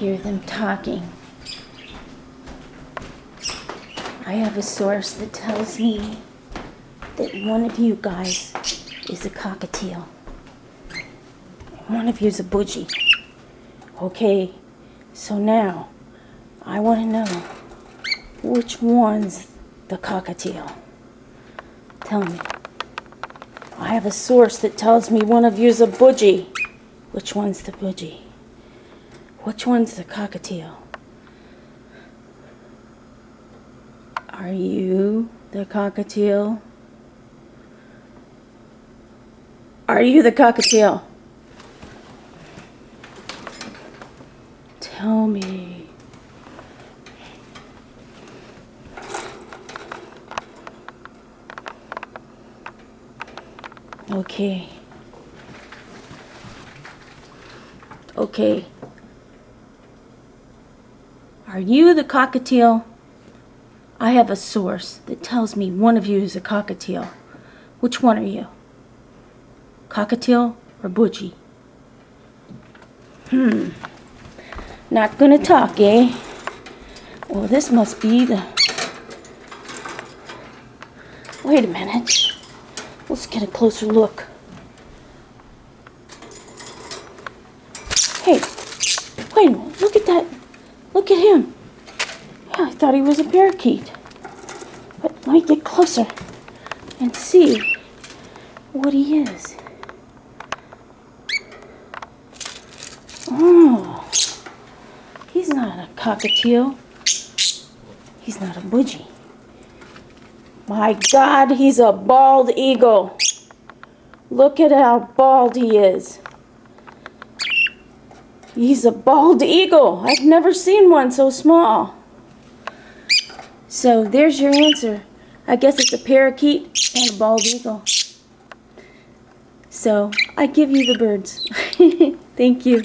hear them talking. I have a source that tells me that one of you guys is a cockatiel. One of you is a buggy. Okay, so now I want to know which one's the cockatiel. Tell me. I have a source that tells me one of you's a buggy. Which one's the buggy? Which one's the cockatiel? Are you the cockatiel? Are you the cockatiel? Tell me. Okay. Okay. Are you the cockatiel? I have a source that tells me one of you is a cockatiel. Which one are you? Cockatiel or buggy? Not gonna talk, eh? Well, this must be the... Wait a minute. Let's get a closer look. Hey, wait a minute. Look at that. Look at him. Yeah, I thought he was a parakeet. But let me get closer and see what he is. Oh, he's not a cockatiel. He's not a buggy. My God, he's a bald eagle. Look at how bald he is. He's a bald eagle. I've never seen one so small. So there's your answer. I guess it's a parakeet and a bald eagle. So I give you the birds. Thank you.